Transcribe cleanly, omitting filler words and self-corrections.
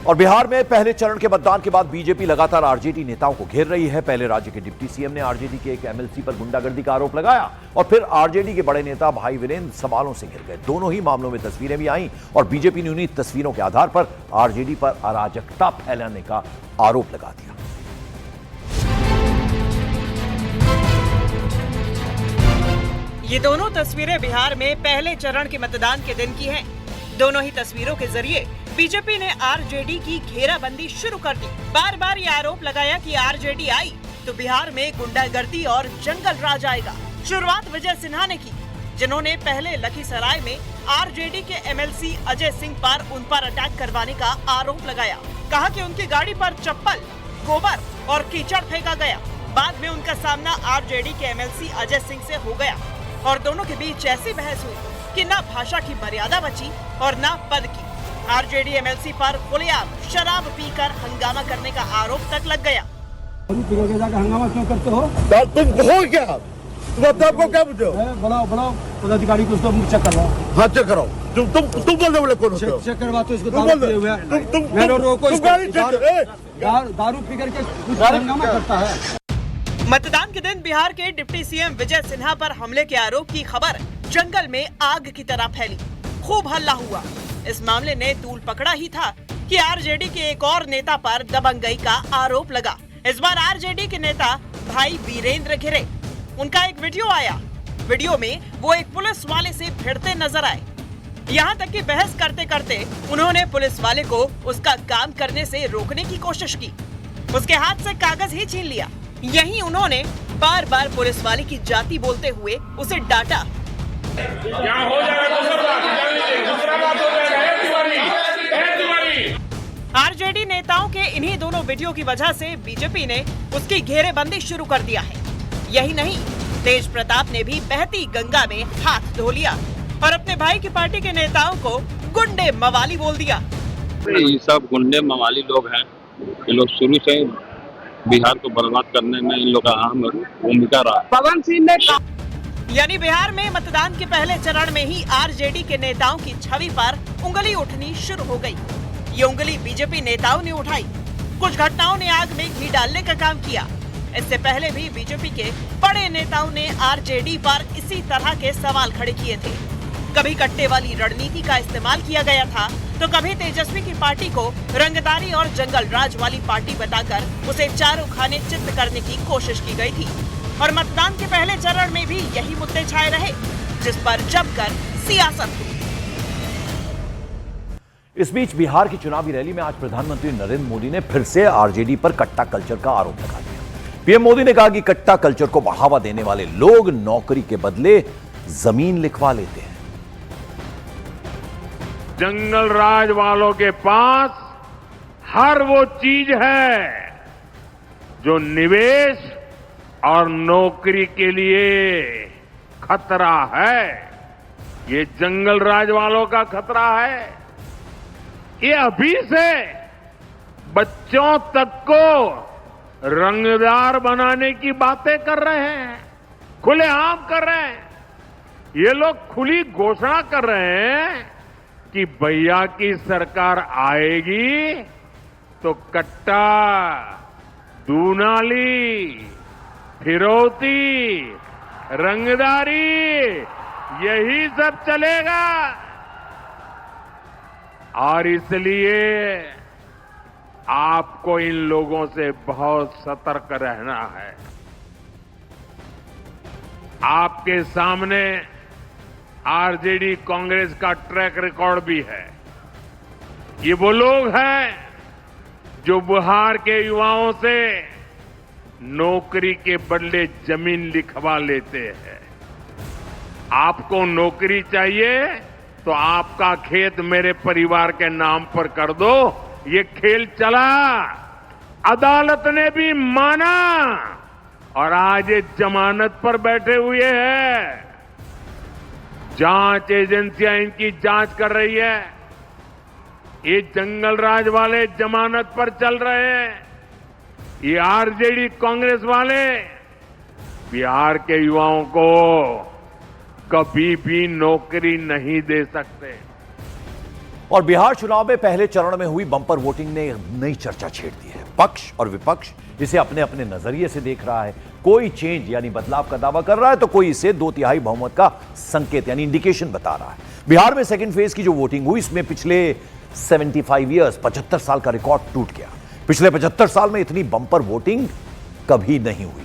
और बिहार में पहले चरण के मतदान के बाद बीजेपी लगातार आरजेडी नेताओं को घेर रही है। पहले राज्य के डिप्टी सीएम ने आरजेडी के एक एमएलसी पर गुंडागर्दी का आरोप लगाया और फिर आरजेडी के बड़े नेता भाई वीरेंद्र सवालों से घिर गए। दोनों ही मामलों में तस्वीरें भी आईं और बीजेपी ने उन्हीं तस्वीरों के आधार पर आरजेडी पर अराजकता फैलाने का आरोप लगा दिया। ये दोनों तस्वीरें बिहार में पहले चरण के मतदान के दिन की हैं। दोनों ही तस्वीरों के जरिए बीजेपी ने आरजेडी की घेराबंदी शुरू कर दी। बार बार ये आरोप लगाया कि आरजेडी आई तो बिहार में गुंडागर्दी और जंगल राज आएगा। शुरुआत विजय सिन्हा ने की, जिन्होंने पहले लखीसराय में आरजेडी के एमएलसी अजय सिंह पर उन पर अटैक करवाने का आरोप लगाया। कहा कि उनकी गाड़ी पर चप्पल, गोबर और कीचड़ फेंका गया। बाद में उनका सामना आरजेडी के एमएलसी अजय सिंह से हो गया और दोनों के बीच ऐसी बहस हुई कि न भाषा की मर्यादा बची और न पद की। आरजेडी एमएलसी पर खुलेआम शराब पीकर हंगामा करने का आरोप तक लग गया। हंगामा क्यों करते हो? तुम हो क्या? तुम अपने आपको क्या बुझे हो? बनाओ पदाधिकारी को उसको चेक करवाओ। हाँ चेक कराओ। तुम बोलने वाले कौन हो? चेक करवा तो इसको दारू पिए हुए दारू पी करके हंगामा करता है। मतदान के दिन बिहार के डिप्टी सीएम विजय सिन्हा पर हमले के आरोप की खबर जंगल में आग की तरह फैली। खूब हल्ला हुआ। इस मामले ने तूल पकड़ा ही था कि आरजेडी के एक और नेता पर दबंगई का आरोप लगा। इस बार आरजेडी के नेता भाई वीरेंद्र घिरे। उनका एक वीडियो आया। वीडियो में वो एक पुलिस वाले से भिड़ते नजर आए। यहाँ तक कि बहस करते करते उन्होंने पुलिस वाले को उसका काम करने से रोकने की कोशिश की। उसके हाथ से कागज ही छीन लिया। यहीं उन्होंने बार बार पुलिस वाले की जाति बोलते हुए उसे डांटा। आरजेडी नेताओं के इन्हीं दोनों वीडियो की वजह से बीजेपी ने उसकी घेरेबंदी शुरू कर दिया है। यही नहीं, तेज प्रताप ने भी बहती गंगा में हाथ धो लिया और अपने भाई की पार्टी के नेताओं को गुंडे मवाली बोल दिया। ये सब गुंडे मवाली लोग हैं। ये लोग शुरू से बिहार को बर्बाद करने में इन लोग का अहम भूमिका रहा। पवन सिंह ने यानी बिहार में मतदान के पहले चरण में ही आरजेडी के नेताओं की छवि पर उंगली उठनी शुरू हो गई। ये उंगली बीजेपी नेताओं ने उठाई। कुछ घटनाओं ने आग में घी डालने का काम किया। इससे पहले भी बीजेपी के बड़े नेताओं ने आरजेडी पर इसी तरह के सवाल खड़े किए थे। कभी कट्टे वाली रणनीति का इस्तेमाल किया गया था तो कभी तेजस्वी की पार्टी को रंगदारी और जंगल राज वाली पार्टी बताकर उसे चारों खाने चित्त करने की कोशिश की गई थी। और मतदान के पहले चरण में भी यही मुद्दे छाए रहे, जिस पर जमकर सियासत हुई। इस बीच बिहार की चुनावी रैली में आज प्रधानमंत्री नरेंद्र मोदी ने फिर से आरजेडी पर कट्टा कल्चर का आरोप लगा दिया। पीएम मोदी ने कहा कि कट्टा कल्चर को बढ़ावा देने वाले लोग नौकरी के बदले जमीन लिखवा लेते हैं। जंगल राज वालों के पास हर वो चीज है जो निवेश और नौकरी के लिए खतरा है। ये जंगल राज वालों का खतरा है। ये अभी से बच्चों तक को रंगदार बनाने की बातें कर रहे हैं, खुलेआम कर रहे हैं। ये लोग खुली घोषणा कर रहे हैं कि भैया की सरकार आएगी तो कट्टा, दूनाली, फिरौती, रंगदारी यही सब चलेगा। और इसलिए आपको इन लोगों से बहुत सतर्क रहना है। आपके सामने आरजेडी कांग्रेस का ट्रैक रिकॉर्ड भी है। ये वो लोग हैं जो बिहार के युवाओं से नौकरी के बदले जमीन लिखवा लेते हैं। आपको नौकरी चाहिए तो आपका खेत मेरे परिवार के नाम पर कर दो। ये खेल चला, अदालत ने भी माना और आज ये जमानत पर बैठे हुए हैं। जांच एजेंसियां इनकी जांच कर रही है। ये जंगल राज वाले जमानत पर चल रहे हैं। ये आरजेडी कांग्रेस वाले बिहार के युवाओं को कभी भी नौकरी नहीं दे सकते। और बिहार चुनाव में पहले चरण में हुई बम्पर वोटिंग ने नई चर्चा छेड़ दी है। पक्ष और विपक्ष इसे अपने अपने नजरिए से देख रहा है। कोई चेंज यानी बदलाव का दावा कर रहा है तो कोई इसे 2/3 बहुमत का संकेत यानी इंडिकेशन बता रहा है। बिहार में सेकंड फेज की जो वोटिंग हुई इसमें पिछले 75 ईयर्स 75 साल का रिकॉर्ड टूट गया। पिछले 75 साल में इतनी बम्पर वोटिंग कभी नहीं हुई।